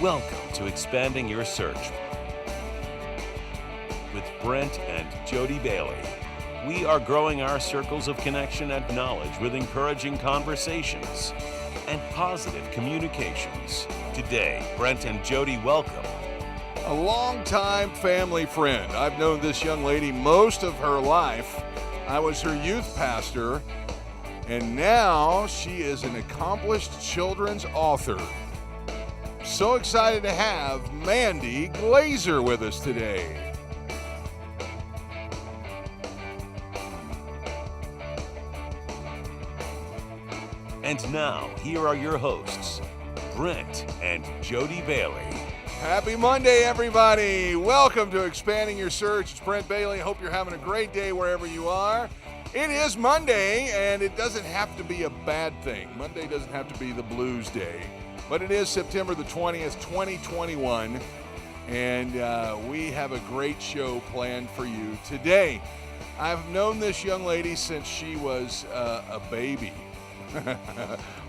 Welcome to Expanding Your Search with Brent and Jody Bailey. We are growing our circles of connection and knowledge with encouraging conversations and positive communications. Today, Brent and Jody welcome a longtime family friend. I've known this young lady most of her life. I was her youth pastor, and now she is an accomplished children's author. So excited to have Mandy Glaser with us today. And now, here are your hosts, Brent and Jody Bailey. Happy Monday, everybody. Welcome to Expanding Your Search. It's Brent Bailey. Hope you're having a great day wherever you are. It is Monday, and it doesn't have to be a bad thing. Monday doesn't have to be the blues day, but it is September the 20th, 2021, and we have a great show planned for you today. I've known this young lady since she was a baby.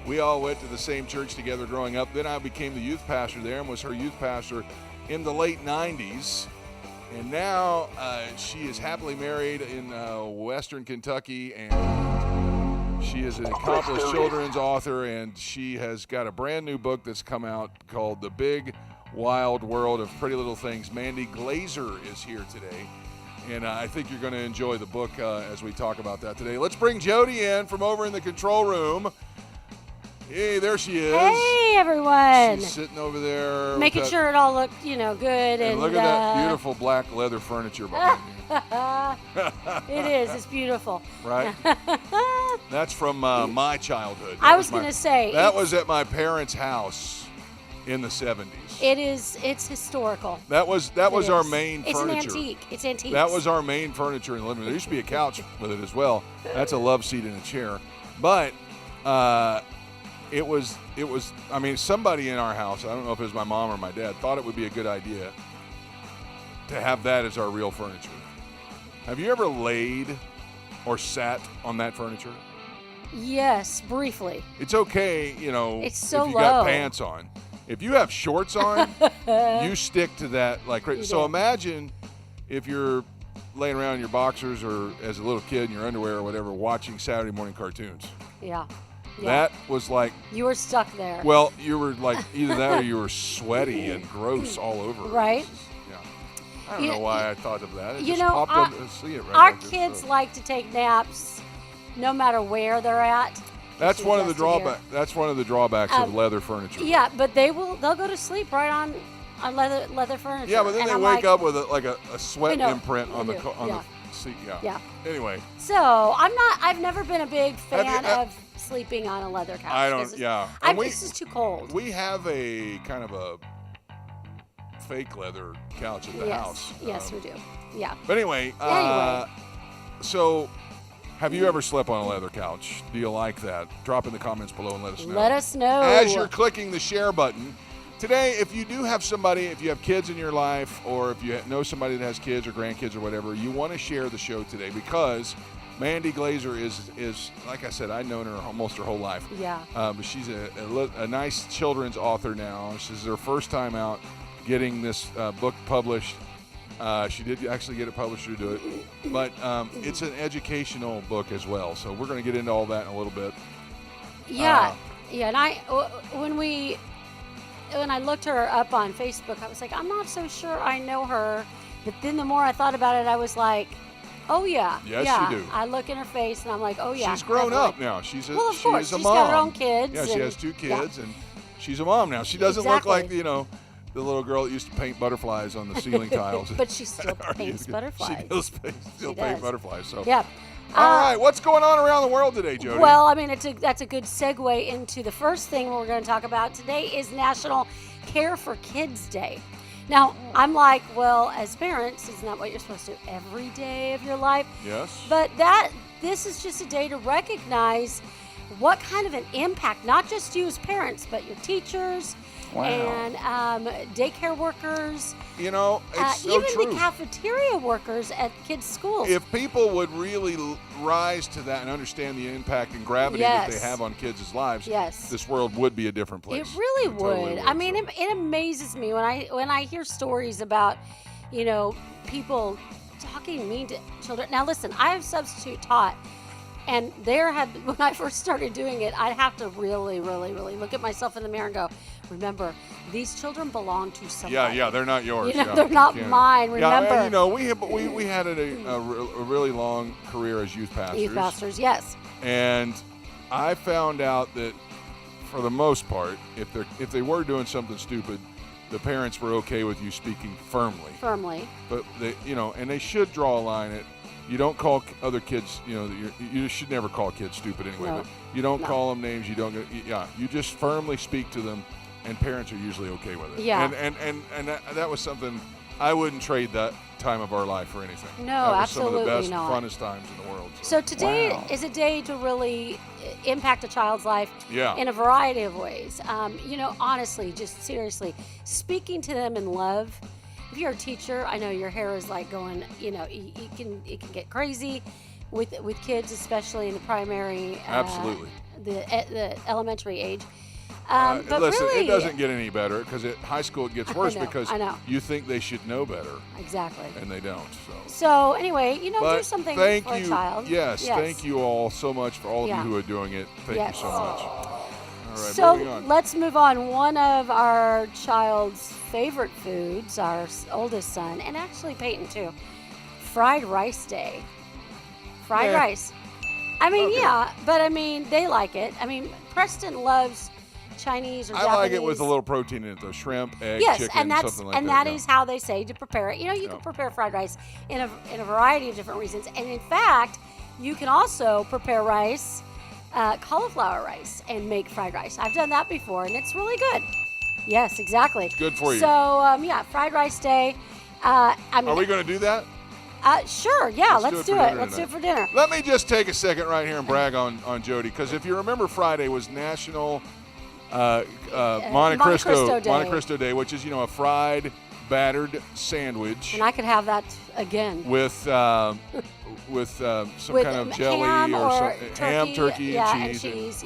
We all went to the same church together growing up. Then I became the youth pastor there and was her youth pastor in the late 90s. And now she is happily married in Western Kentucky, and she is an accomplished children's author, and she has got a brand new book that's come out called The Big Wild World of Pretty Little Things. Mandy Glaser is here today, and I think you're going to enjoy the book as we talk about that today. Let's bring Jody in from over in the control room. Hey, there she is. Hey, everyone. She's sitting over there. Making sure it all looked, good. And look at that beautiful black leather furniture behind you. It is. It's beautiful. Right? That's from my childhood. I was going to say. That was at my parents' house in the 70s. It's historical. That was our main furniture. It's an antique. It's antique. That was our main furniture in the living room. There used to be a couch with it as well. That's a love seat and a chair. But it was, somebody in our house, I don't know if it was my mom or my dad, thought it would be a good idea to have that as our real furniture. Have you ever laid or sat on that furniture? Yes, briefly. It's okay, it's so if you low. Got pants on. If you have shorts on, you stick to that like crazy. So imagine if you're laying around in your boxers or as a little kid in your underwear or whatever watching Saturday morning cartoons. Yeah. That was like... You were stuck there. Well, you were like either that or you were sweaty and gross all over. Right. I don't know why I thought of that. It just popped up and see it right our back kids like to take naps no matter where they're at. That's one of the drawbacks. That's one of the drawbacks of leather furniture. Yeah, but they'll go to sleep right on leather furniture. Yeah, but then they wake up with a sweat imprint on the seat. Yeah. Anyway. So I've never been a big fan of sleeping on a leather couch. I don't. Yeah. This is too cold. We have a kind of a fake leather couch at the house. Yes, we do. Yeah. But anyway. So, have you ever slept on a leather couch? Do you like that? Drop in the comments below and let us know. Let us know. As you're clicking the share button. Today, if you do have somebody, if you have kids in your life, or if you know somebody that has kids or grandkids or whatever, you want to share the show today because Mandy Glaser is like I said, I've known her almost her whole life. Yeah. But she's a nice children's author now. This is her first time out getting this book published. She did actually get a publisher to do it, but it's an educational book as well. So we're going to get into all that in a little bit. Yeah. And when I looked her up on Facebook, I was like, I'm not so sure I know her. But then the more I thought about it, I was like, oh, yeah. Yes, you do. I look in her face, and I'm like, oh, yeah. She's grown up now. She's a course. mom. She's got her own kids. Yeah, she has 2 kids, and she's a mom now. She doesn't look like, the little girl that used to paint butterflies on the ceiling tiles. But she still paints butterflies. She does still paint butterflies. So. Yeah. All right, what's going on around the world today, Jody? Well, that's a good segue into the first thing we're going to talk about today is National Care for Kids Day. Now, I'm like, well, as parents, isn't that what you're supposed to do every day of your life? Yes. But this is just a day to recognize what kind of an impact, not just you as parents, but your teachers Wow. And daycare workers. You know, it's so even true. the cafeteria workers at kids' schools. If people would really rise to that and understand the impact and gravity that they have on kids' lives, this world would be a different place. It really would. Totally would. I mean, it amazes me when I hear stories about, people talking mean to children. Now, listen, I have substitute taught. And when I first started doing it, I'd have to really, really, really look at myself in the mirror and go, remember, these children belong to somebody. Yeah, they're not yours. They're not mine, remember. Yeah, we had a really long career as youth pastors. Youth pastors, yes. And I found out that for the most part, if they were doing something stupid, the parents were okay with you speaking firmly. But and they should draw a line at, you don't call other kids, you should never call kids stupid anyway, but you don't call them names, you just firmly speak to them, and parents are usually okay with it. Yeah. And that was something, I wouldn't trade that time of our life for anything. No, that was absolutely some of the best, not. funnest times in the world. So today is a day to really impact a child's life in a variety of ways. Honestly, just seriously, speaking to them in love. If you're a teacher, I know your hair is like going, it can get crazy with kids, especially in the primary. Absolutely. The elementary age. But listen, really, it doesn't get any better, because at high school it gets worse because I know. you think they should know better. Exactly. And they don't. So anyway, do something for a child. Yes, thank you all so much for all of you who are doing it. Thank you so much. All right, moving on. Let's move on. One of our child's favorite foods, our oldest son, and actually Peyton too, fried rice day. Fried rice. I mean, but they like it. I mean, Preston loves Chinese or Japanese. I like it with a little protein in it, though. Shrimp, egg, chicken, something like that. And that is how they say to prepare it. You can prepare fried rice in a variety of different reasons. And in fact, you can also prepare rice, cauliflower rice, and make fried rice. I've done that before, and it's really good. Yes, exactly. It's good for you. So, fried rice day. Are we going to do that? Sure, yeah, let's do it. Let's do it for dinner. Let me just take a second right here and brag on Jody, because if you remember, Friday was National Monte Cristo Day, which is, a fried, battered sandwich. And I could have that again. With some kind of jelly or ham, turkey, and cheese.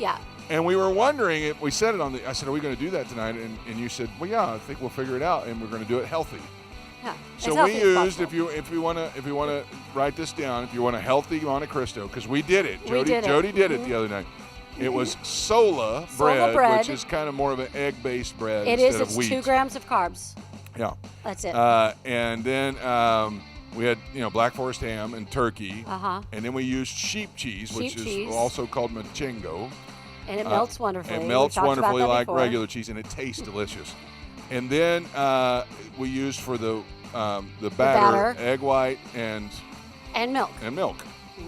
And we were wondering, we said it I said, are we going to do that tonight? And you said, well, yeah, I think we'll figure it out, and we're going to do it healthy. Yeah, so we used, if you want to write this down, if you want a healthy Monte Cristo, because we did it. Jody did it the other night. It was sola bread, which is kind of more of an egg-based bread instead of wheat. It's 2 grams of carbs. Yeah. That's it. And then we had, Black Forest ham and turkey. And then we used sheep cheese, which is also called machingo. And it melts wonderfully. It melts wonderfully like regular cheese, and it tastes delicious. And then we used for the batter, egg white and milk.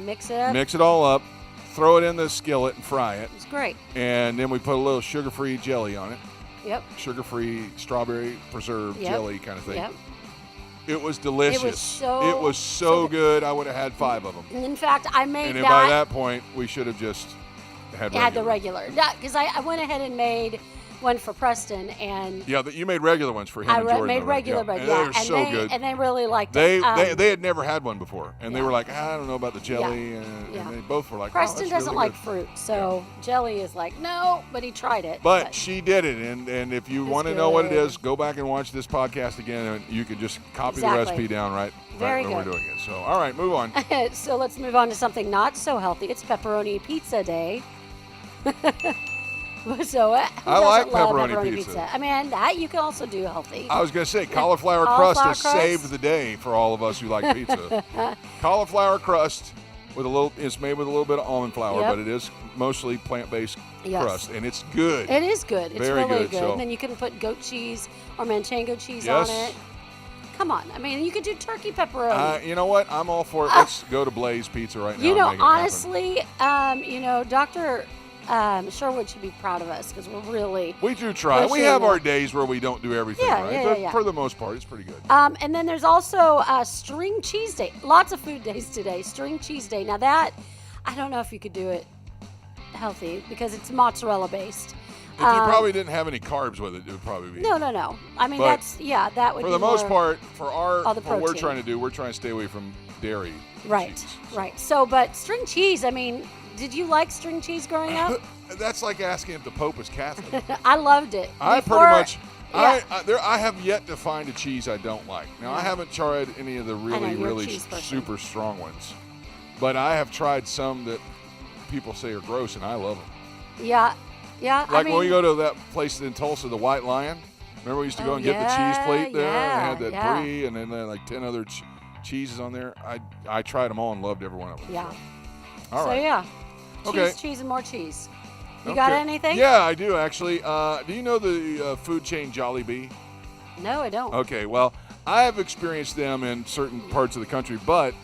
Mix it up. Mix it all up. Throw it in the skillet and fry it. It's great. And then we put a little sugar-free jelly on it. Yep. Sugar-free strawberry preserved jelly kind of thing. Yep. It was delicious. It was so good. I would have had 5 of them. In fact, I made And by that point, we should have just had the regular. Because I went ahead and made one for Preston, and you made regular ones for him. and Jordan. I made regular bread, and they were so good, and they really liked it. They had never had one before, and they were like, I don't know about the jelly, and they both were like, Preston doesn't really like fruit, so jelly is like no, but he tried it. But she did it, and if you want to know what it is, go back and watch this podcast again, and you can just copy the recipe down right when we're doing it. So all right, move on. So let's move on to something not so healthy. It's Pepperoni Pizza Day. So I like pepperoni pizza. I mean, that you can also do healthy. I was going to say, cauliflower crust has saved the day for all of us who like pizza. Cauliflower crust it's made with a little bit of almond flour, but it is mostly plant-based crust, and it's good. It is good. It's very really good. So, and then you can put goat cheese or manchego cheese on it. Come on. I mean, you could do turkey pepperoni. You know what? I'm all for it. Let's go to Blaze Pizza right now. And make honestly, Dr. Sherwood should be proud of us because we do try. We have our days where we don't do everything right, but for the most part, it's pretty good. And then there's also String Cheese Day. Lots of food days today. String Cheese Day. Now that, I don't know if you could do it healthy because it's mozzarella based. If you probably didn't have any carbs with it, it would probably be. No. I mean, But that would For be the most more- part, for all the what we're protein. trying to do, we're trying to stay away from dairy. Right, cheese. right. So, but string cheese, I mean, did you like string cheese growing up? That's like asking if the Pope is Catholic. I loved it. I Before- pretty much. yeah. I have yet to find a cheese I don't like. Now I haven't tried any of the know, really you're a really cheese person. super strong ones, but I have tried some that people say are gross, and I love them. Yeah. Like I mean, when we go to that place in Tulsa, the White Lion. Remember we used to go Oh, and get the cheese plate there, yeah, and they had that yeah. brie, and then they had like 10 other cheeses on there. I tried them all and loved every one of them. Yeah. All so right. yeah. Okay. Cheese, and more cheese. You got Okay. anything? Yeah, I do actually. Do you know the food chain Jollibee? No, I don't. Okay, well, I have experienced them in certain parts of the country, but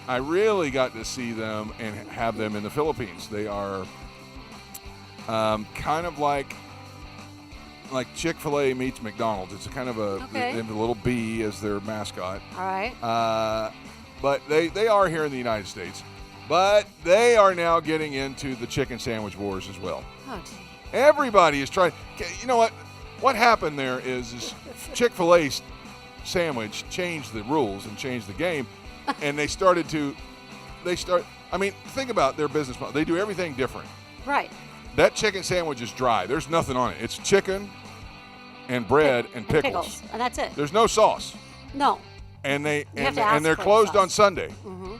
I really got to see them and have them in the Philippines. They are kind of like Chick-fil-A meets McDonald's. It's a kind of a, Okay. they have a little bee as their mascot. All right. But they are here in the United States. But they are now getting into the chicken sandwich wars as well. Oh, gee. Everybody is trying. You know what? What happened there is Chick-fil-A's sandwich changed the rules and changed the game, and they started. I mean, think about their business model. They do everything different. Right. That chicken sandwich is dry. There's nothing on it. It's chicken and bread and pickles. And that's it. There's no sauce. No. And You have to ask they're for the closed sauce. on Sunday. Mm-hmm.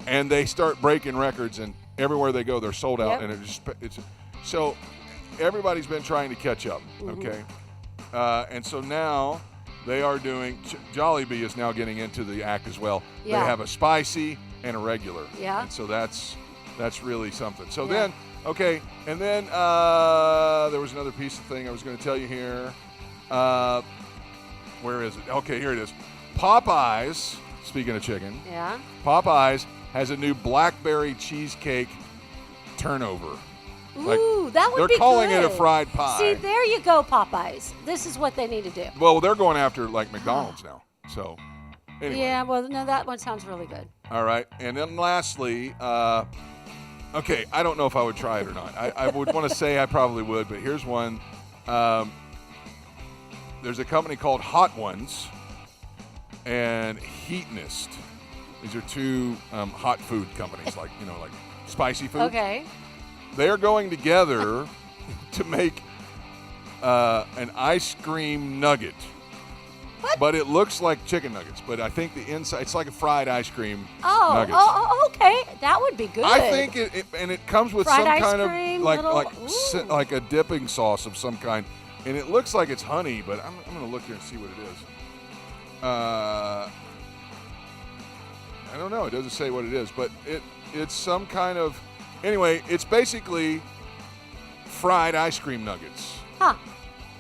And they start breaking records, and everywhere they go, they're sold out. Yep. And it's so everybody's been trying to catch up. Mm-hmm. Okay, and so now they are doing. Jollibee is now getting into the act as well. Yeah. They have a spicy and a regular. Yeah. And so that's really something. So Yeah. then, okay, and then there was another piece of thing I was going to tell you here. Where is it? Okay, here it is. Popeyes. Speaking of chicken. Yeah. Popeyes has a new Blackberry cheesecake turnover. Ooh, that would They're be calling good. it a fried pie. See, there you go, Popeyes. This is what they need to do. Well, they're going after like McDonald's now. So, anyway. Yeah, well, no, that one sounds really good. All right. And then lastly, okay, I don't know if I would try it or not. I would want to say I probably would, but here's one. There's a company called Hot Ones and Heatnist. These are two hot food companies, like spicy food. Okay. They're going together to make an ice cream nugget. What? But it looks like chicken nuggets. But I think the inside, it's like a fried ice cream nuggets. Okay. That would be good. I think it comes with Fried some ice kind cream, of ooh. like a dipping sauce of some kind, and it looks like it's honey. But I'm going to look here and see what it is. I don't know. It doesn't say what it is, but it's some kind of. Anyway, it's basically fried ice cream nuggets. Huh.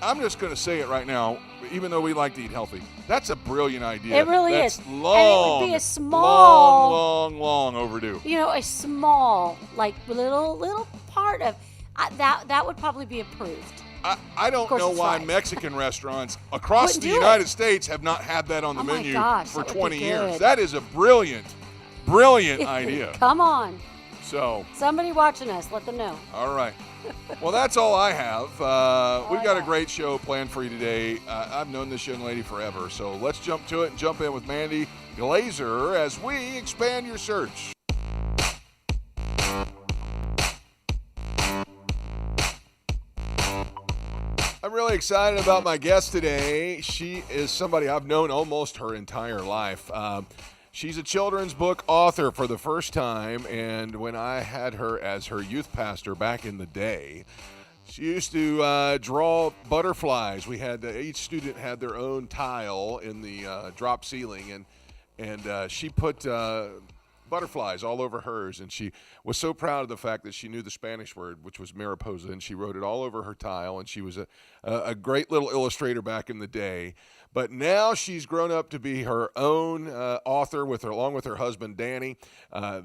I'm just going to say it right now, even though we like to eat healthy. That's a brilliant idea. It really That's is. Long, And it would be a small, long overdue. a small, like little part of that would probably be approved. I don't course know it's why fried. Mexican restaurants across Wouldn't the do it. United States have not had that on the Oh my menu gosh, for that would be 20 years. good. That is a brilliant idea. Come on. So, Somebody watching us, let them know. all right. Well, that's all I have. We've got a yeah. great show planned for you today. I've known this young lady forever, so let's jump to it and jump in with Mandy Glaser as we expand your search. I'm really excited about my guest today. She is somebody I've known almost her entire life. She's a children's book author for the first time, and when I had her as her youth pastor back in the day, she used to draw butterflies. We had each student had their own tile in the drop ceiling, and she put butterflies all over hers, and she was so proud of the fact that she knew the Spanish word, which was mariposa, and she wrote it all over her tile, and she was a great little illustrator back in the day. But now she's grown up to be her own author along with her husband, Danny.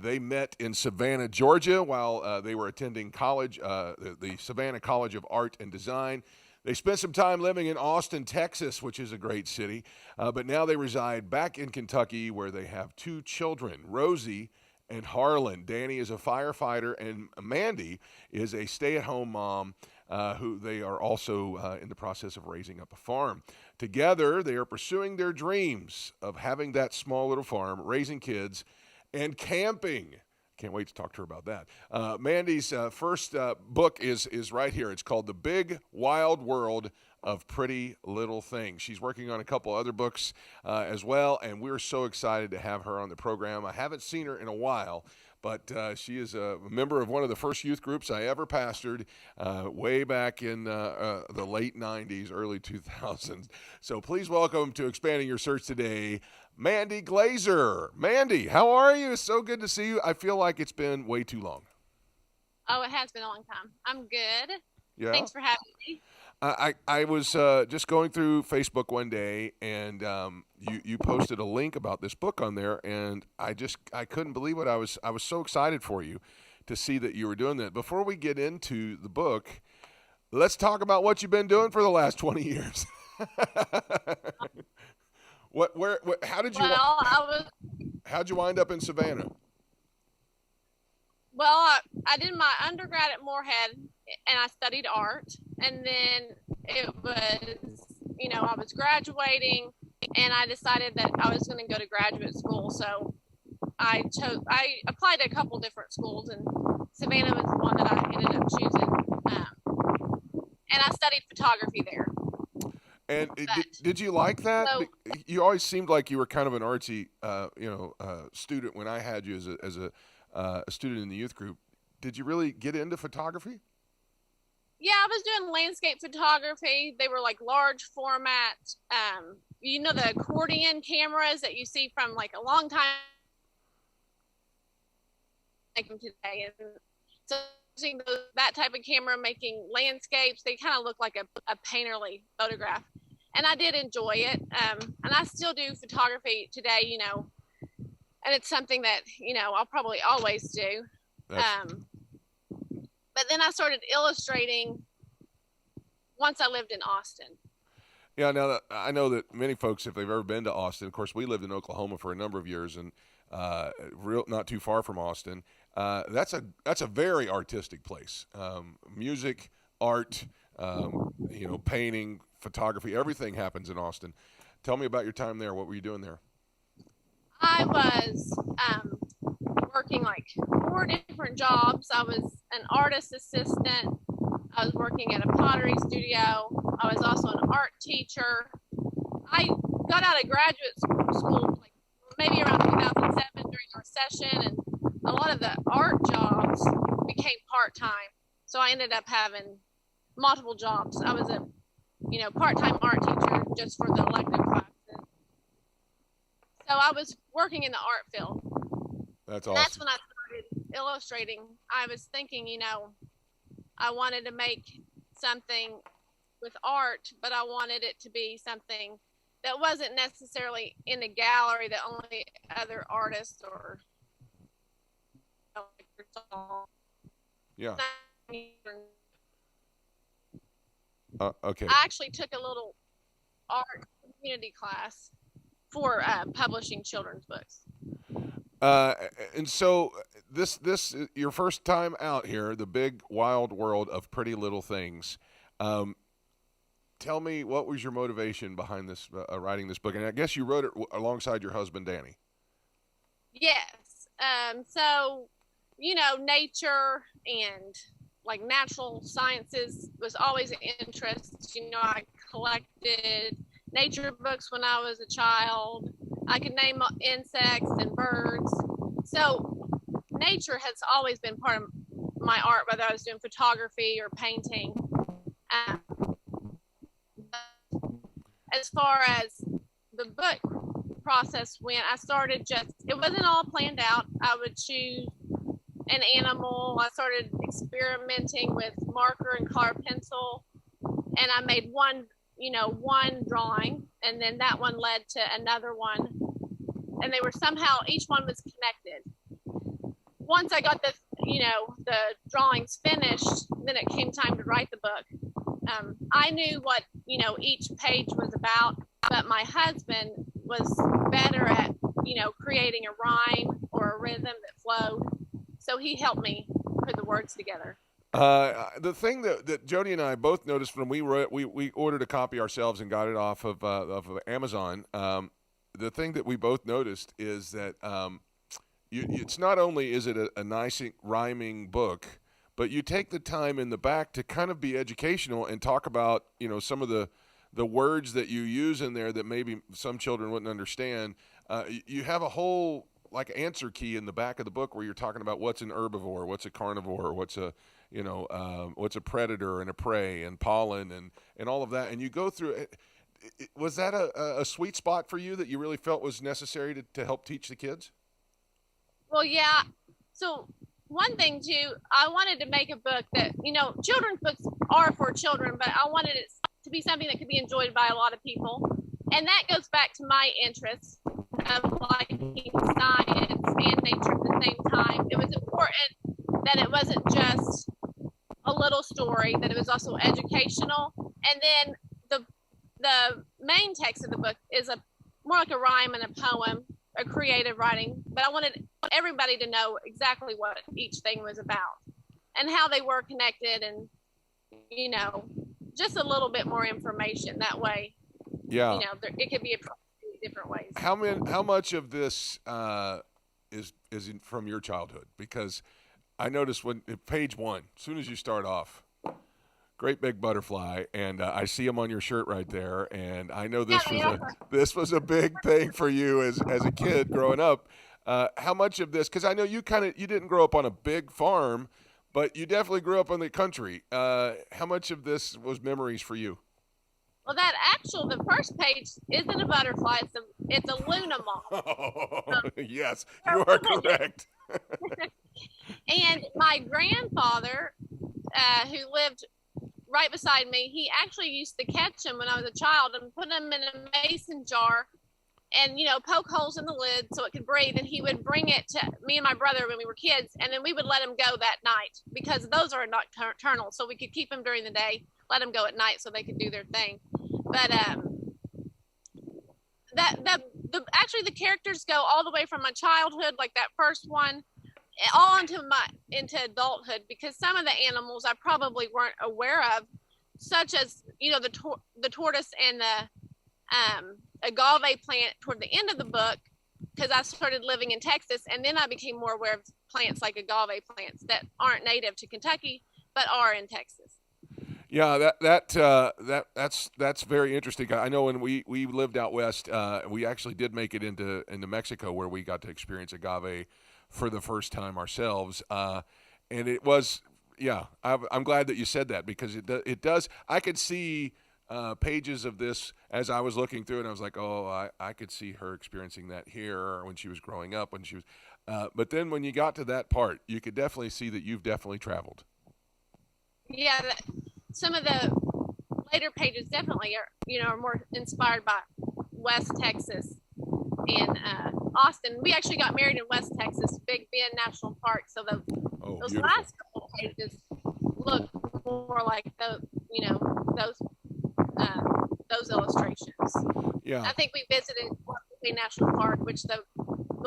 They met in Savannah, Georgia, while they were attending college, the Savannah College of Art and Design. They spent some time living in Austin, Texas, which is a great city. But now they reside back in Kentucky, where they have two children, Rosie and Harlan. Danny is a firefighter, and Mandy is a stay-at-home mom. who they are also in the process of raising up a farm. Together, they are pursuing their dreams of having that small little farm, raising kids, and camping. Can't wait to talk to her about that. Mandy's first book is right here. It's called The Big Wild World of Pretty Little Things. She's working on a couple other books as well, and we're so excited to have her on the program. I haven't seen her in a while, but she is a member of one of the first youth groups I ever pastored way back in the late 90s, early 2000s. So please welcome to Expanding Your Search today, Mandy Glaser. Mandy, how are you? It's so good to see you. I feel like it's been way too long. Oh, it has been a long time. I'm good. Yeah. Thanks for having me. I was just going through Facebook one day, and you posted a link about this book on there, and I couldn't believe it. I was so excited for you to see that you were doing that. Before we get into the book, let's talk about what you've been doing for the last 20 years. How did you? Well, how'd you wind up in Savannah? Well, I did my undergrad at Moorhead, and I studied art. And then it was, I was graduating, and I decided that I was going to go to graduate school. So I applied to a couple different schools, and Savannah was the one that I ended up choosing. And I studied photography there. And did you like that? So, you always seemed like you were kind of an artsy, student when I had you as a student in the youth group. Did you really get into photography? yeah, I was doing landscape photography. They were like large format, the accordion cameras that you see from like a long time like today. And so using that type of camera, making landscapes, they kind of look like a painterly photograph. And I did enjoy it. And I still do photography today, and it's something that, I'll probably always do. But then I started illustrating once I lived in Austin. Yeah, now I know that many folks, if they've ever been to Austin, of course, we lived in Oklahoma for a number of years, and not too far from Austin. That's a very artistic place. Music, art, painting, photography, everything happens in Austin. Tell me about your time there. What were you doing there? I was working like 4 different jobs. I was an artist assistant. I was working at a pottery studio. I was also an art teacher. I got out of graduate school like maybe around 2007 during the recession, and a lot of the art jobs became part-time. So I ended up having multiple jobs. I was a part-time art teacher just for the elective classes. So I was working in the art field. That's awesome. That's when I started illustrating. I was thinking, I wanted to make something with art, but I wanted it to be something that wasn't necessarily in a gallery that only other artists or yeah. Okay. I actually took a little art community class for publishing children's books. And so this your first time out here, the big wild world of Pretty Little Things. Tell me, what was your motivation behind this writing this book? And I guess you wrote it alongside your husband, Danny. Yes. So, nature and like natural sciences was always an interest. I collected nature books when I was a child. I could name insects and birds. So nature has always been part of my art, whether I was doing photography or painting. As far as the book process went, I started it wasn't all planned out. I would choose an animal. I started experimenting with marker and color pencil, and I made one drawing, and then that one led to another one, and they were somehow, each one was connected. Once I got the drawings finished, then it came time to write the book. I knew what, each page was about, but my husband was better at, creating a rhyme or a rhythm that flowed. So he helped me put the words together. The thing that Jody and I both noticed when we ordered a copy ourselves and got it off of Amazon. The thing that we both noticed is that it's not only is it a nice rhyming book, but you take the time in the back to kind of be educational and talk about some of the words that you use in there that maybe some children wouldn't understand. You have a whole answer key in the back of the book where you're talking about what's an herbivore, what's a carnivore, what's a what's a predator and a prey and pollen and all of that. And you go through it. Was that a sweet spot for you that you really felt was necessary to help teach the kids? Well, yeah. So one thing too, I wanted to make a book that, children's books are for children, but I wanted it to be something that could be enjoyed by a lot of people. And that goes back to my interests of liking science and nature at the same time. It was important that it wasn't just a little story, that it was also educational. And then the main text of the book is more like a rhyme and a poem, a creative writing. But I wanted everybody to know exactly what each thing was about and how they were connected, and just a little bit more information that way. Yeah, it could be approached in different ways. How much of this is from your childhood? Because I noticed page 1, as soon as you start off, great big butterfly, and I see them on your shirt right there, and I know this was a big thing for you as a kid growing up. How much of this? Because I know you didn't grow up on a big farm, but you definitely grew up in the country. How much of this was memories for you? Well, the first page isn't a butterfly; it's a Luna moth. Oh, yes, you are correct. And my grandfather, who lived right beside me, he actually used to catch them when I was a child and put them in a mason jar and, poke holes in the lid so it could breathe. And he would bring it to me and my brother when we were kids. And then we would let him go that night because those are nocturnal. So we could keep them during the day, let them go at night so they could do their thing. But actually the characters go all the way from my childhood, like that first one, all into adulthood, because some of the animals I probably weren't aware of, such as the tortoise and the agave plant toward the end of the book, because I started living in Texas, and then I became more aware of plants like agave plants that aren't native to Kentucky but are in Texas. Yeah, that's very interesting. I know when we lived out west, we actually did make it into Mexico, where we got to experience agave for the first time ourselves, and it was, I'm glad that you said that, because it does. I could see pages of this as I was looking through it, and I was like, oh, I could see her experiencing that here when she was growing up, when she was. But then when you got to that part, you could definitely see that you've definitely traveled. Yeah, some of the later pages definitely are more inspired by West Texas and Austin. We actually got married in West Texas, Big Bend National Park. So those beautiful. last couple of pages look more like those illustrations. Yeah, I think we visited Big National Park, which the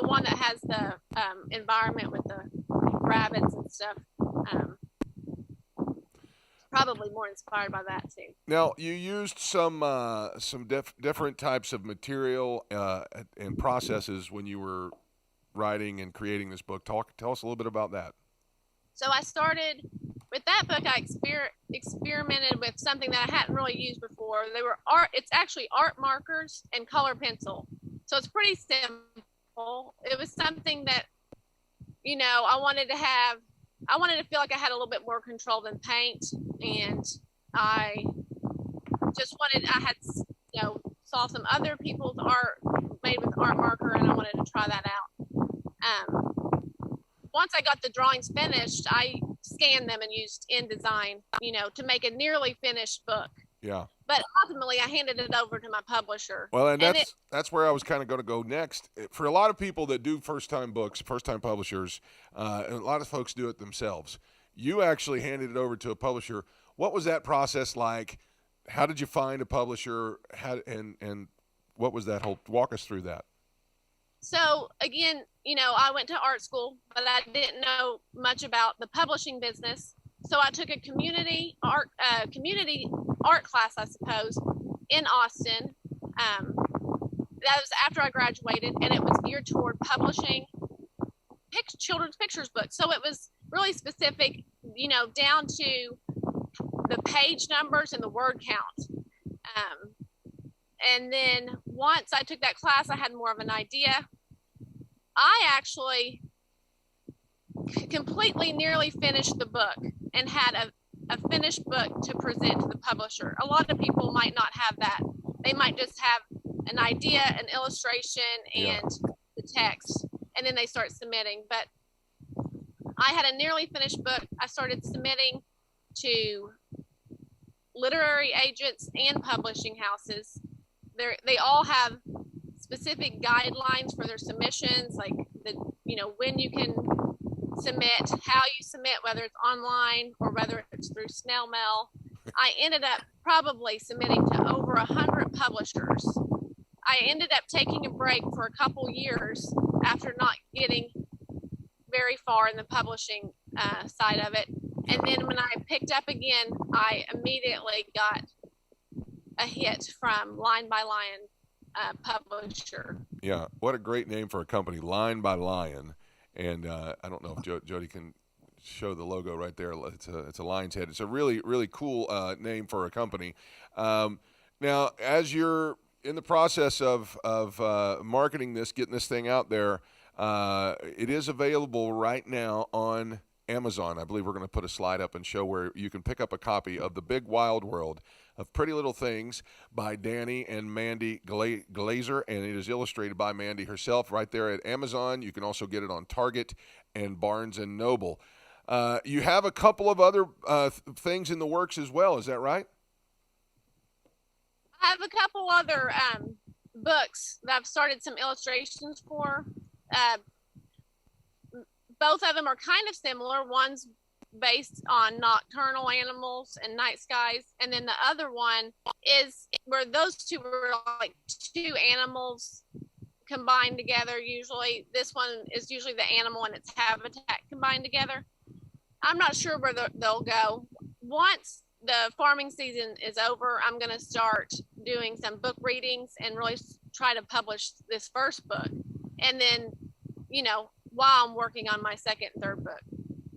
one that has the environment with the rabbits and stuff. Probably more inspired by that too. Now, you used some different types of material and processes when you were writing and creating this book. Tell us a little bit about that. So I started with that book. I experimented with something that I hadn't really used before. They were art. It's actually art markers and color pencil. So it's pretty simple. It was something that I wanted to feel like I had a little bit more control than paint, and I had saw some other people's art made with art marker, and I wanted to try that out. Once I got the drawings finished, I scanned them and used InDesign, to make a nearly finished book. Yeah. But ultimately, I handed it over to my publisher. Well, and that's where I was kind of going to go next. For a lot of people that do first-time books, first-time publishers, and a lot of folks do it themselves. You actually handed it over to a publisher. What was that process like? How did you find a publisher? And what was that whole? Walk us through that. So again, I went to art school, but I didn't know much about the publishing business. So I took a community art class, I suppose, in Austin. That was after I graduated, and it was geared toward publishing children's pictures books. So it was really specific, down to the page numbers and the word count. And then once I took that class, I had more of an idea. I actually completely nearly finished the book and had a finished book to present to the publisher. A lot of people might not have that. They might just have an idea, an illustration, and the text, and then they start submitting. But I had a nearly finished book. I started submitting to literary agents and publishing houses. They all have specific guidelines for their submissions, like when you can submit, how you submit, whether it's online or whether it's through snail mail. I ended up probably submitting to over 100 publishers. I ended up taking a break for a couple years after not getting very far in the publishing side of it. And then when I picked up again, I immediately got a hit from Line by Lion publisher. Yeah, what a great name for a company, Line by Lion. And I don't know if Jody can show the logo right there. It's a lion's head. It's a really, really cool name for a company. Now, as you're in the process of marketing this, getting this thing out there, it is available right now on Amazon. I believe we're going to put a slide up and show where you can pick up a copy of The Big Wild World of Pretty Little Things by Danny and Mandy Glaser, and it is illustrated by Mandy herself right there at Amazon. You can also get it on Target and Barnes & Noble. You have a couple of other things in the works as well, is that right? I have a couple other books that I've started some illustrations for. Both of them are kind of similar. One's based on nocturnal animals and night skies, and then the other one is where those two were like two animals combined together. Usually this one is usually the animal and its habitat combined together. I'm not sure where they'll go. Once the farming season is over, I'm going to start doing some book readings and really try to publish this first book, and then while I'm working on my second and third book.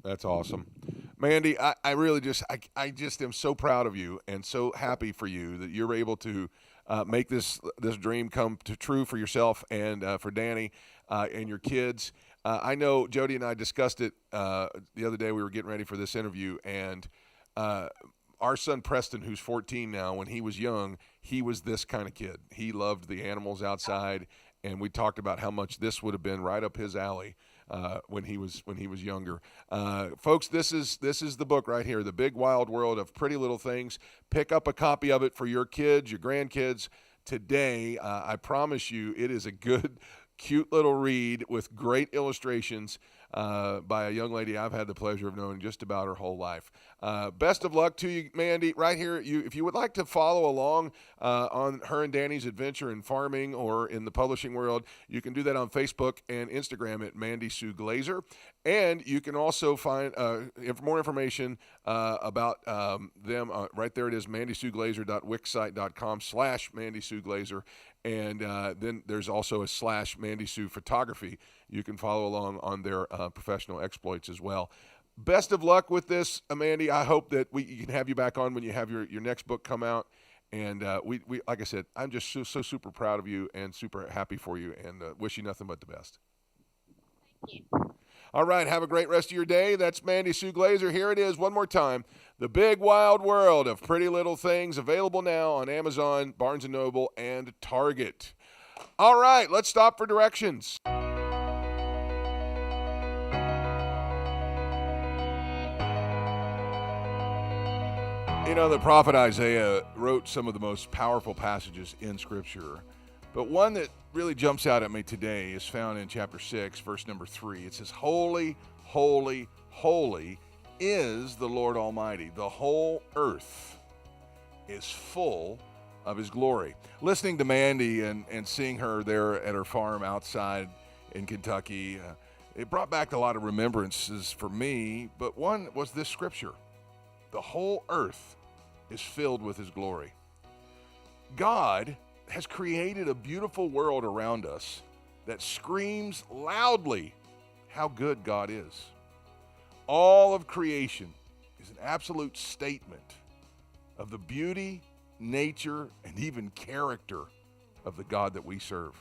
That's awesome. Mandy, I really just am so proud of you and so happy for you that you're able to make this dream come true for yourself and for Danny and your kids. I know Jody and I discussed it the other day. We were getting ready for this interview, and our son Preston, who's 14 now, when he was young, he was this kind of kid. He loved the animals outside, and we talked about how much this would have been right up his alley when he was younger. Folks, this is the book right here, The Big Wild World of Pretty Little Things. Pick up a copy of it for your kids, your grandkids today. I promise you, it is a good, cute little read with great illustrations by a young lady I've had the pleasure of knowing just about her whole life. Best of luck to you, Mandy. Right here, if you would like to follow along on her and Danny's adventure in farming or in the publishing world, you can do that on Facebook and Instagram at Mandy Sue Glaser. And you can also find more information about them. Right there it is, mandysueglaser.wixsite.com/Mandy Sue Glaser. And then there's also a /Mandy Sue Photography. You can follow along on their professional exploits as well. Best of luck with this, Mandy. I hope that we can have you back on when you have your next book come out. And we like I said, I'm just so super proud of you and super happy for you, and wish you nothing but the best. Thank you. All right, have a great rest of your day. That's Mandy Sue Glaser. Here it is one more time. The Big Wild World of Pretty Little Things, available now on Amazon, Barnes & Noble, and Target. All right, let's stop for directions. The prophet Isaiah wrote some of the most powerful passages in Scripture, but one that really jumps out at me today is found in chapter 6, verse number 3. It says, "Holy, holy, holy is the Lord Almighty. The whole earth is full of His glory." Listening to Mandy and seeing her there at her farm outside in Kentucky, it brought back a lot of remembrances for me, but one was this scripture. the whole earth is filled with his glory. God has created a beautiful world around us that screams loudly how good God is. All of creation is an absolute statement of the beauty, nature, and even character of the God that we serve.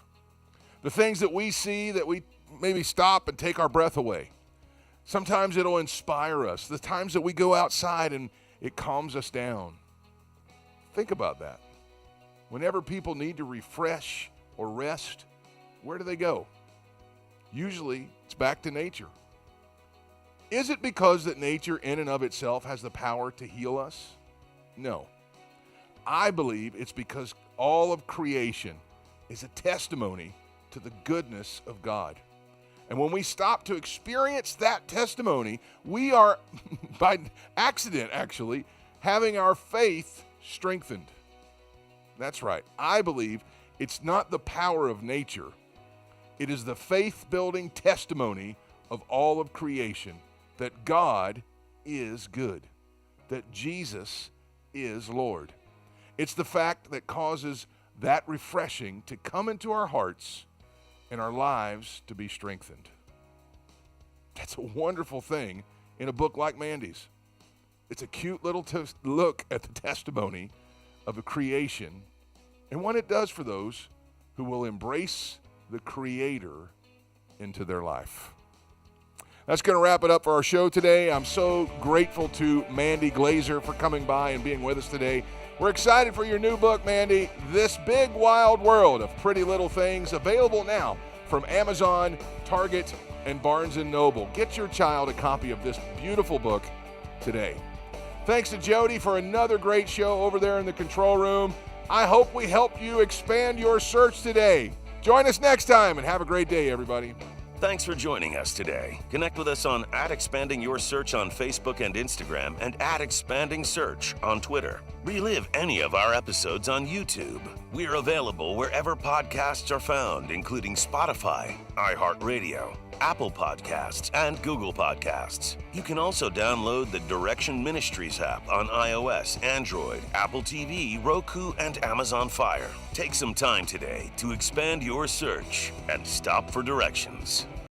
The things that we see that we maybe stop and take our breath away. Sometimes it'll inspire us. The times that we go outside and it calms us down. Think about that. Whenever people need to refresh or rest, where do they go? Usually it's back to nature. Is it because that nature in and of itself has the power to heal us? No. I believe it's because all of creation is a testimony to the goodness of God. And when we stop to experience that testimony, we are, by accident actually, having our faith strengthened. That's right. I believe it's not the power of nature. It is the faith-building testimony of all of creation that God is good, that Jesus is Lord. It's the fact that causes that refreshing to come into our hearts and our lives to be strengthened. That's a wonderful thing in a book like Mandy's. It's a cute little look at the testimony of a creation and what it does for those who will embrace the Creator into their life. That's going to wrap it up for our show today. I'm so grateful to Mandy Glaser for coming by and being with us today. We're excited for your new book, Mandy, This Big Wild World of Pretty Little Things, available now from Amazon, Target, and Barnes & Noble. Get your child a copy of this beautiful book today. Thanks to Jody for another great show over there in the control room. I hope we helped you expand your search today. Join us next time and have a great day, everybody. Thanks for joining us today. Connect with us on @ExpandingYourSearch on Facebook and Instagram and @ExpandingSearch on Twitter. Relive any of our episodes on YouTube. We're available wherever podcasts are found, including Spotify, iHeartRadio, Apple Podcasts, and Google Podcasts. You can also download the Direction Ministries app on iOS, Android, Apple TV, Roku, and Amazon Fire. Take some time today to expand your search and stop for directions.